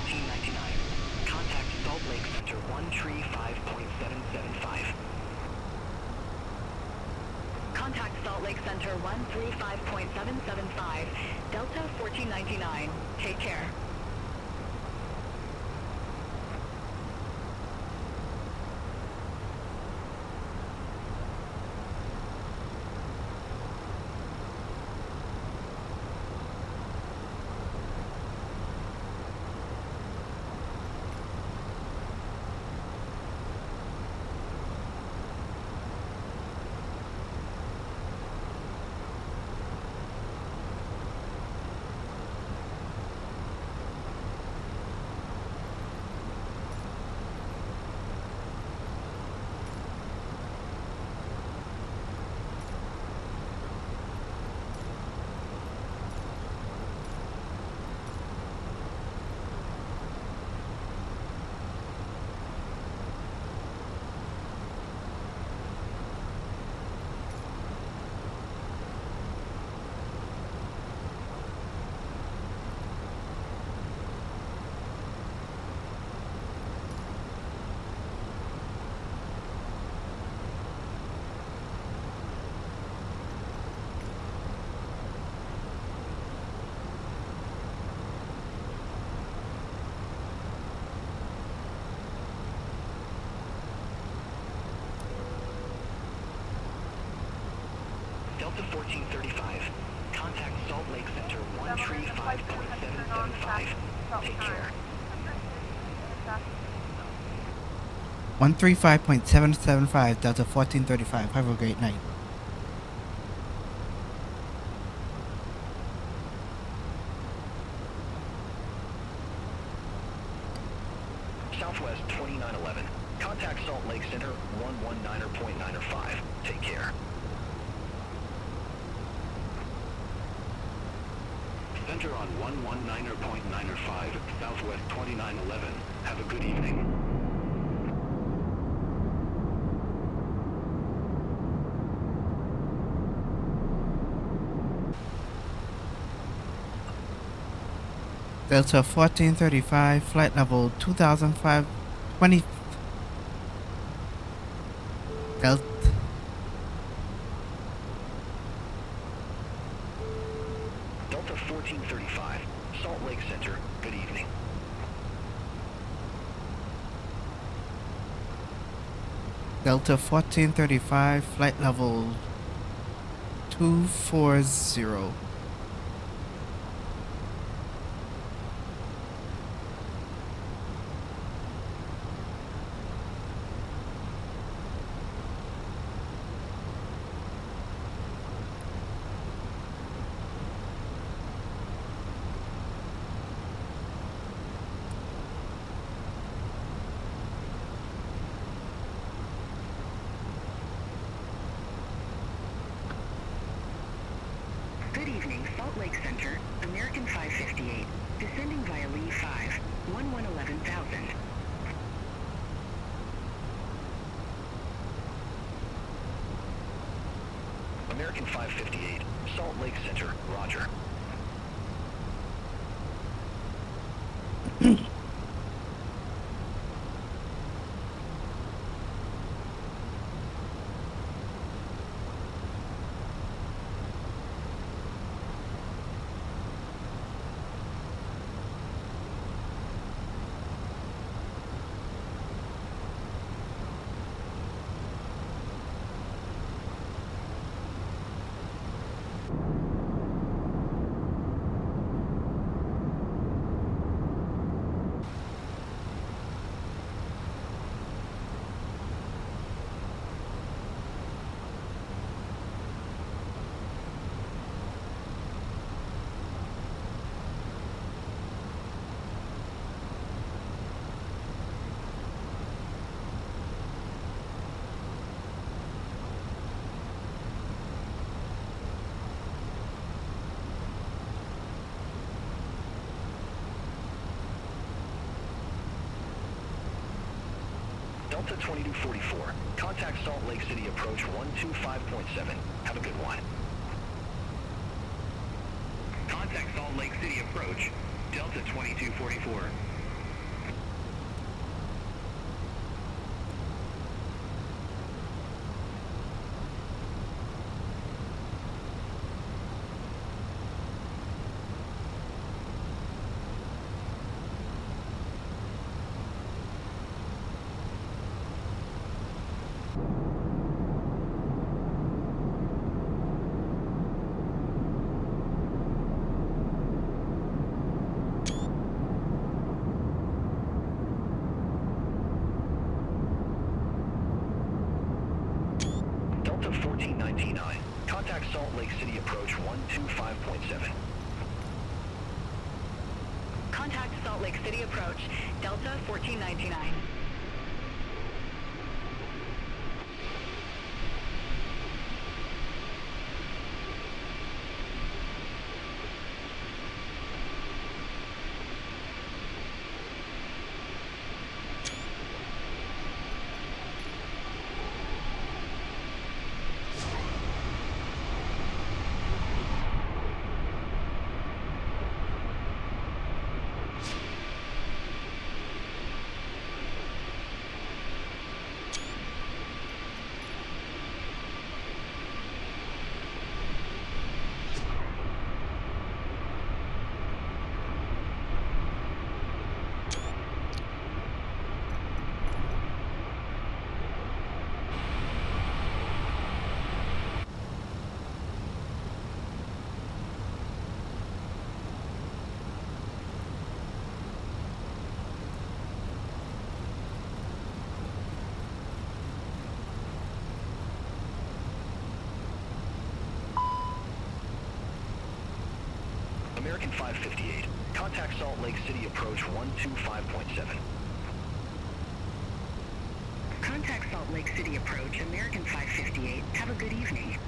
1499. Contact Salt Lake Center 135.775. Contact Salt Lake Center 135.775, Delta 1499. Take care. Delta 1435. Contact Salt Lake Center 135.775. Take care. 135.775 Delta 1435. Have a great night. Southwest 2911. Contact Salt Lake Center 119.905. Take care. Center on 119.905, Southwest 2911. Have a good evening. Delta 1435, flight level 2020. Delta. Delta 1435, Salt Lake Center, good evening. Delta 1435, flight level 240. Good evening, Salt Lake Center, American 558, descending via Lee 5, 111000. American 558, Salt Lake Center, roger. Delta 2244. Contact Salt Lake City approach 125.7. Have a good one. Contact Salt Lake City approach, Delta 2244. Contact Salt Lake City Approach 125.7. Contact Salt Lake City Approach, Delta 1499. American 558. Contact Salt Lake City Approach 125.7. Contact Salt Lake City Approach, American 558. Have a good evening.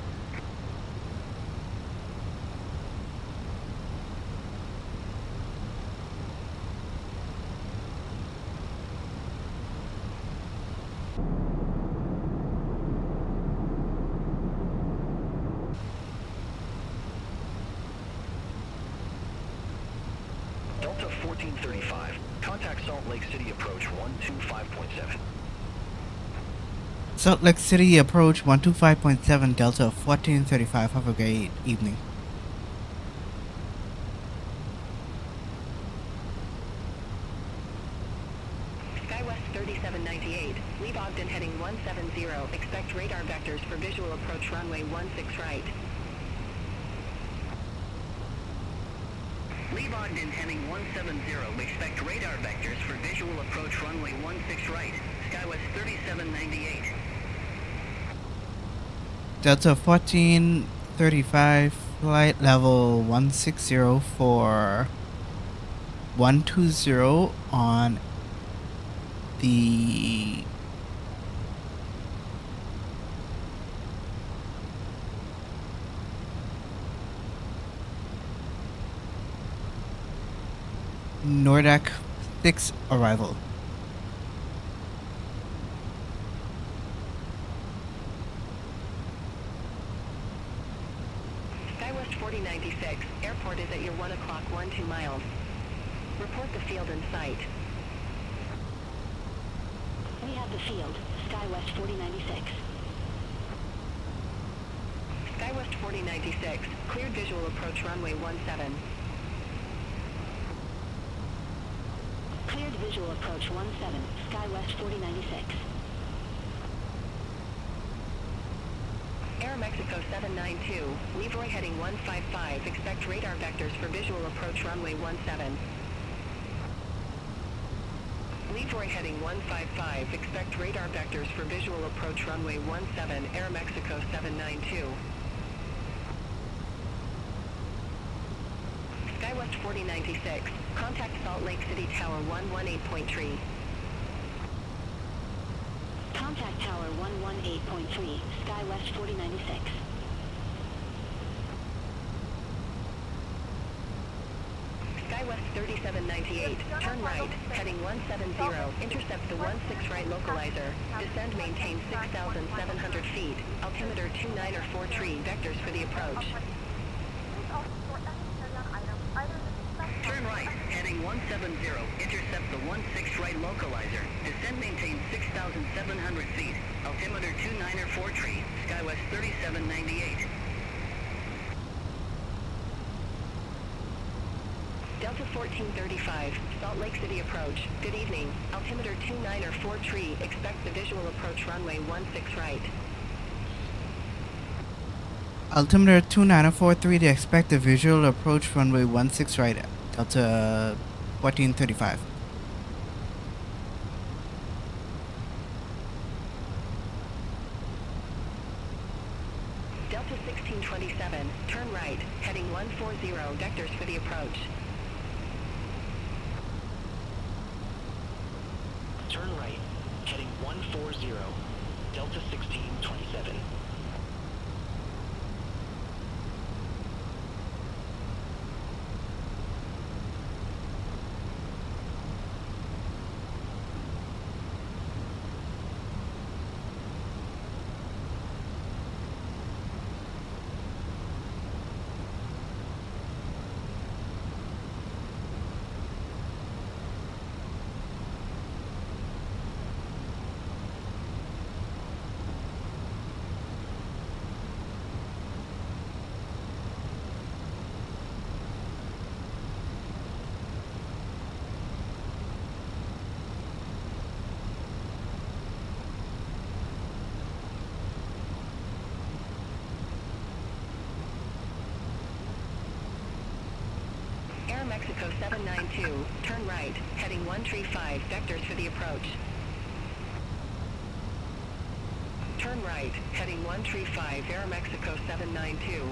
Delta 1435. Contact Salt Lake City Approach 125.7. Salt Lake City Approach 125.7 Delta 1435. Have a great evening. SkyWest 3798. Leave Ogden heading 170. Expect radar vectors for visual approach runway 16 right. Leave Ogden heading 170. Expect radar vectors for visual approach runway 16 right. SkyWest 3798. Delta 1435 flight level 160 for 120 on the Nordac 6 arrival. SkyWest 4096. Airport is at your 1 o'clock 12 miles. Report the field in sight. We have the field. SkyWest 4096. SkyWest 4096. Cleared visual approach runway 17. Cleared visual approach 17. SkyWest 4096. Air Mexico 792. Leroy heading 155. Expect radar vectors for visual approach runway 17. Leroy heading 155. Expect radar vectors for visual approach runway 17. Air Mexico 792. SkyWest 4096. Contact Salt Lake City Tower 118.3. Contact Tower 118.3. SkyWest 4096. SkyWest 3798. Turn right, heading 170. Intercept the 16 right localizer. Descend, maintain 6,700 feet. Altimeter 2943. Vectors for the approach. Turn right, heading 170. Intercept the 16 right localizer. Descend, maintain 6,700 feet. Altimeter 2943. SkyWest 3798. Delta 1435, Salt Lake City approach. Good evening. Altimeter 2943. Expect the visual approach runway 16 right. Altimeter 2943 to expect the visual approach runway 16 right. Delta 1435. Delta 1620. 140 vectors for the approach. Turn right, heading 140, Delta 1627. Mexico 792, turn right, heading 135 vectors for the approach. Turn right, heading 135, Aeromexico 792.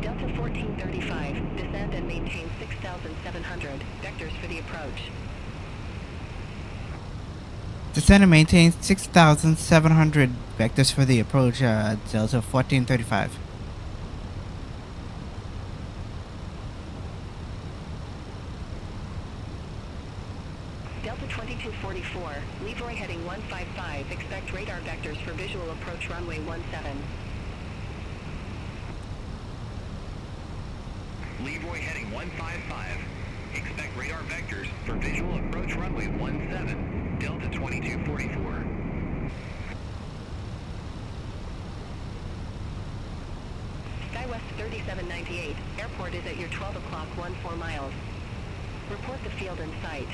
Delta 1435, descend and maintain 6,700 vectors for the approach. Descend and maintain 6,700 vectors for the approach, Delta 1435. Delta 2244, Leroy heading 155, expect radar vectors for visual approach runway 17. Leroy heading 155, expect radar vectors for visual approach runway 17, Delta 2244. SkyWest 3798, airport is at your 12 o'clock 14 miles. Report the field in sight.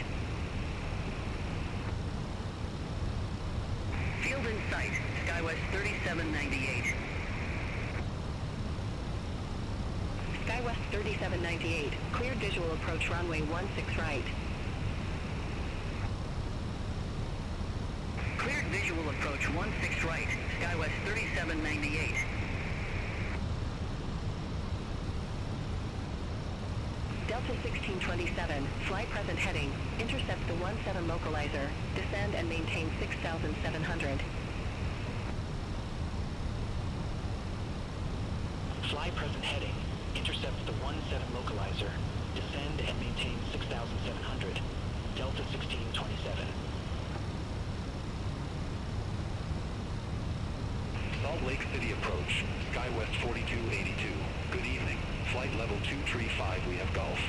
Field in sight, SkyWest 3798. SkyWest 3798, cleared visual approach runway 16 right. Cleared visual approach 16 right, SkyWest 3798. Delta 1627, fly present heading, intercept the 17 localizer, descend and maintain 6,700. Fly present heading, intercept the 17 localizer, descend and maintain 6,700, Delta 1627. Salt Lake City approach, SkyWest 4282. Good evening. Flight level 235, we have Gulf.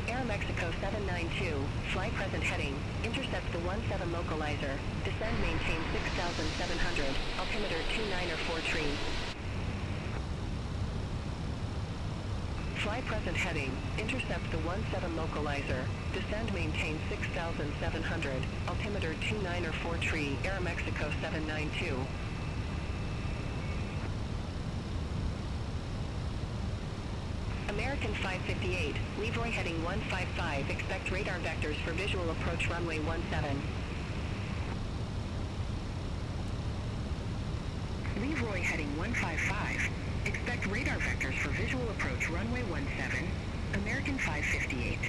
Aeromexico 792, fly present heading, intercept the 17 localizer, descend maintain 6,700, altimeter 29 or 4 tree. Fly present heading, intercept the 17 localizer, descend maintain 6,700, altimeter 29 or 4 tree, Aeromexico 792. American 558, Leroy heading 155, expect radar vectors for visual approach runway 17. Leroy heading 155, expect radar vectors for visual approach runway 17, American 558.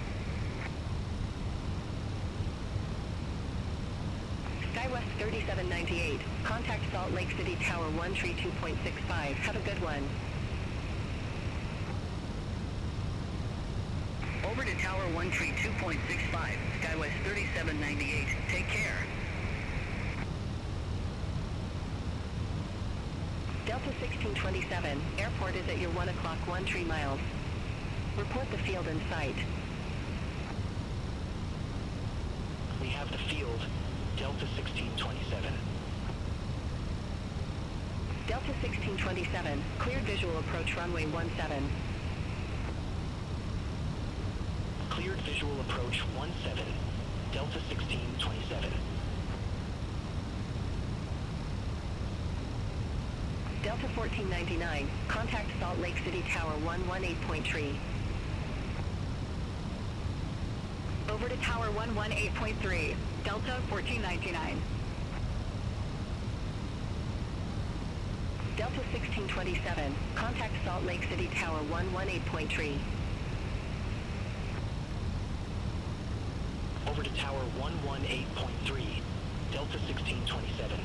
SkyWest 3798, contact Salt Lake City Tower 132.65, have a good one. Over to Tower 132.65, SkyWest 3798. Take care. Delta 1627, airport is at your 1 o'clock 13 miles. Report the field in sight. We have the field, Delta 1627. Delta 1627, cleared visual approach runway 17. Cleared visual approach 17, Delta 1627. Delta 1499, contact Salt Lake City Tower 118.3. Over to Tower 118.3, Delta 1499. Delta 1627, contact Salt Lake City Tower 118.3. Over to Tower 118.3, Delta 1627.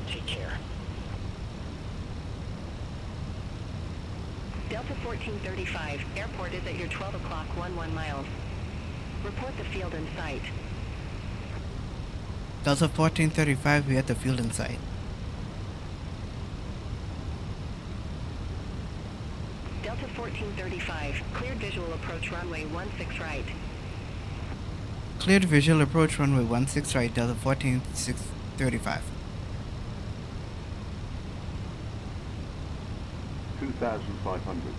Take care. Delta 1435, airport is at your 12 o'clock 11 miles. Report the field in sight. Delta 1435, we at the field in sight. Delta 1435, cleared visual approach runway 16 right. Cleared visual approach runway 16 right, Delta 14635. 2,500.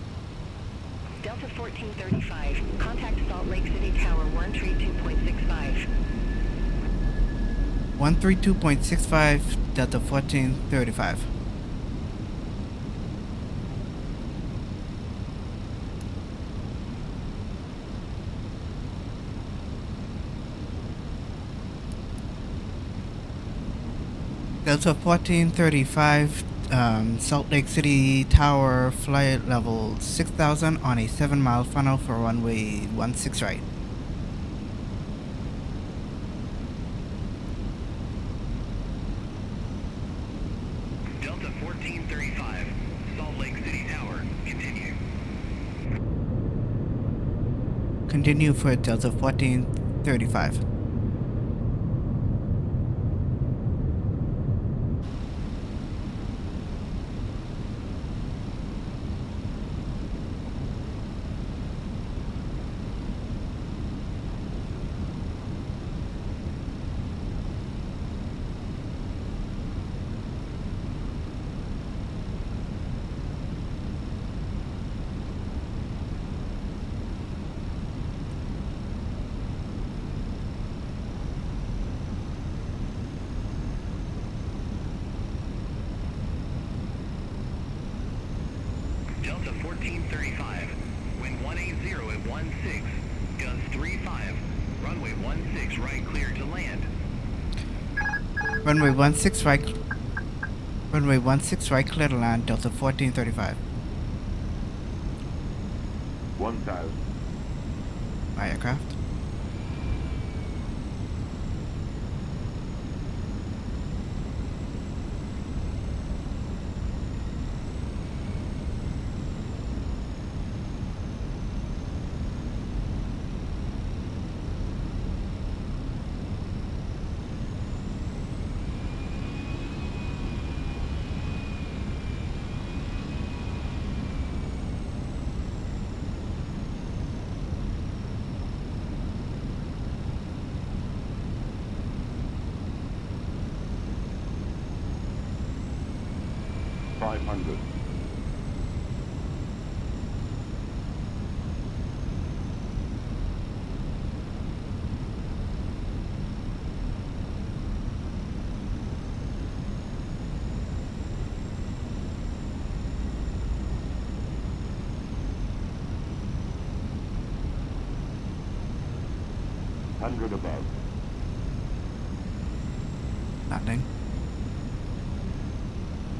Delta 1435, contact Salt Lake City Tower 132.65. 132.65, Delta 1435. Delta 1435, Salt Lake City Tower, flight level 6000 on a 7-mile funnel for runway 16 right. Delta 1435, Salt Lake City Tower, continue. Continue for Delta 1435. Delta 1435, wind 180 at 16, guns 35, runway 16 right clear to land. Runway 16 right. Runway 16 right, clear to land. Delta 1435. 1,000. My aircraft. Hundred above. Landing.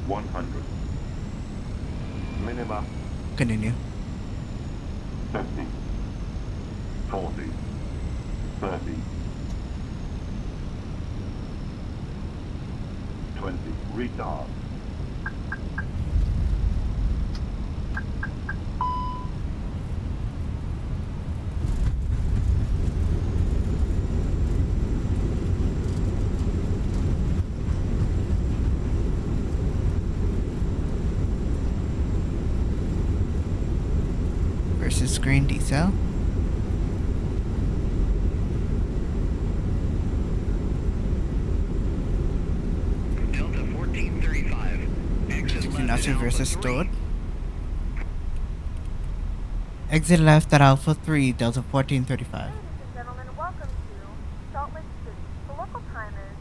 100. Minima. Continue. 50. 40. 30. 20. Retard. Versus screen decel. Delta 1435, exit 60 left knots at Alpha versus 3. stored. Exit left at Alpha 3, Delta 1435. Ladies and gentlemen, welcome to Salt Lake City. The local time is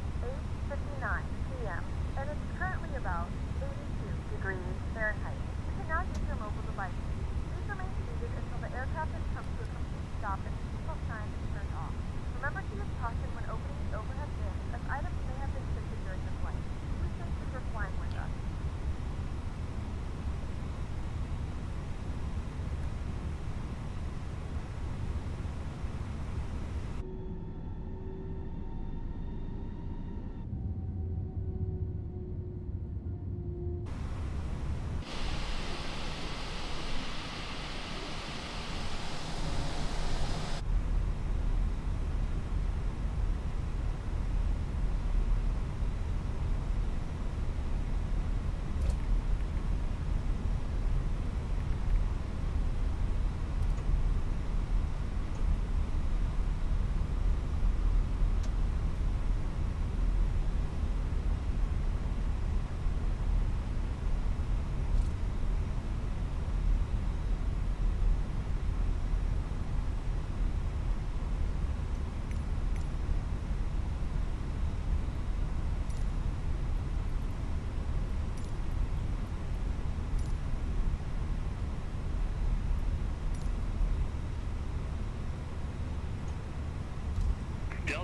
8:59 p.m. and it's currently about 82 degrees Fahrenheit. You can now use your mobile devices. Please remain seated until the aircraft has come to a complete stop and the seatbelt sign is turned off. Remember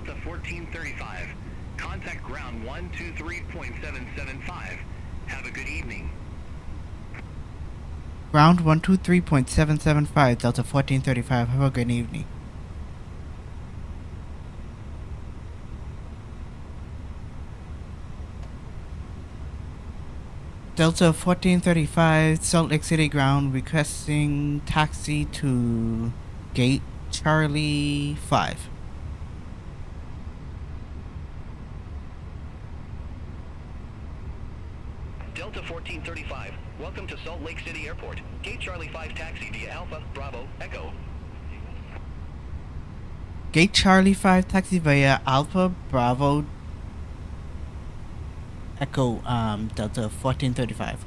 Delta 1435. Contact ground 123.775. Have a good evening. Ground 123.775, Delta 1435. Have a good evening. Delta 1435, Salt Lake City ground, requesting taxi to Gate Charlie 5. Delta 1435. Welcome to Salt Lake City Airport. Gate Charlie 5 taxi via Alpha Bravo Echo. Gate Charlie 5 taxi via Alpha Bravo Echo, Delta 1435.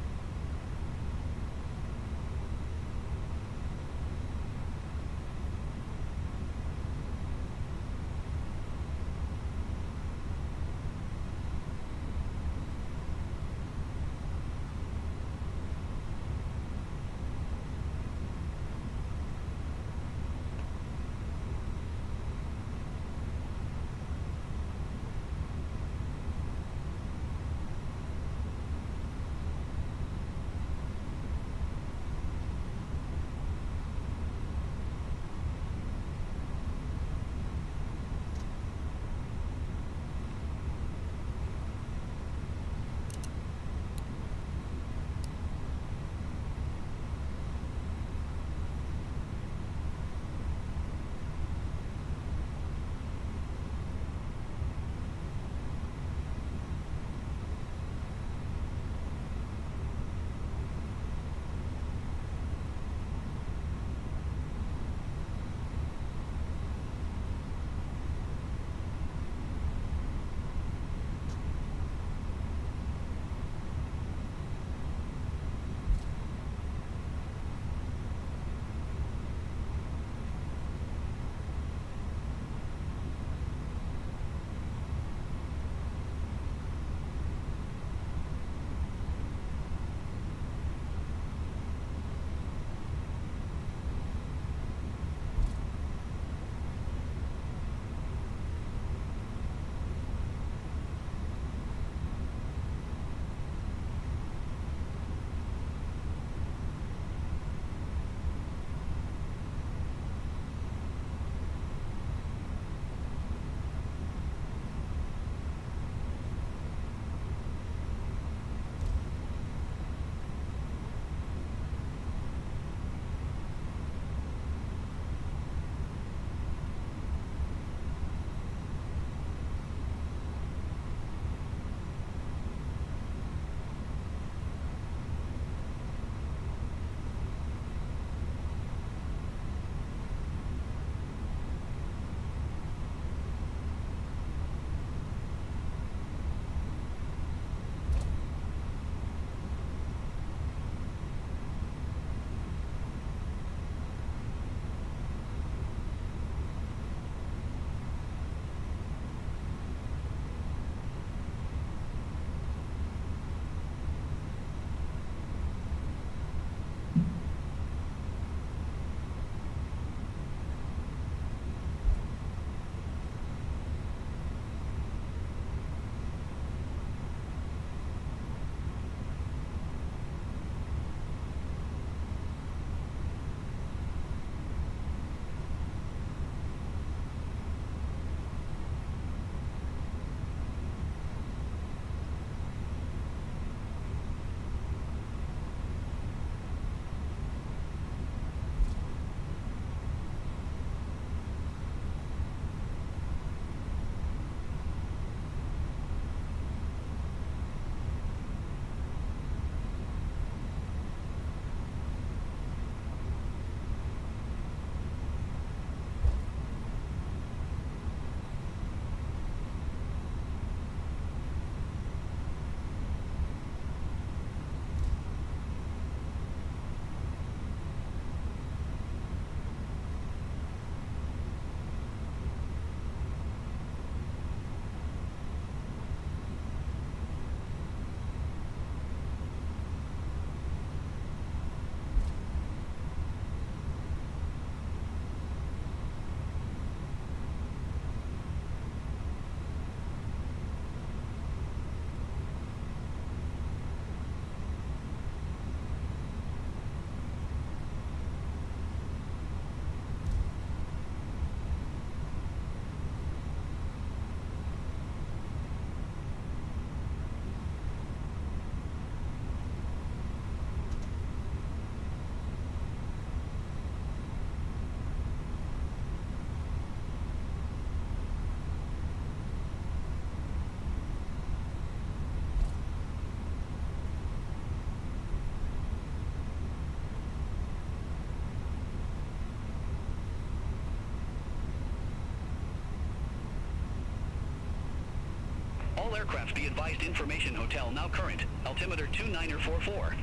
All aircraft be advised information hotel now current. Altimeter 2944.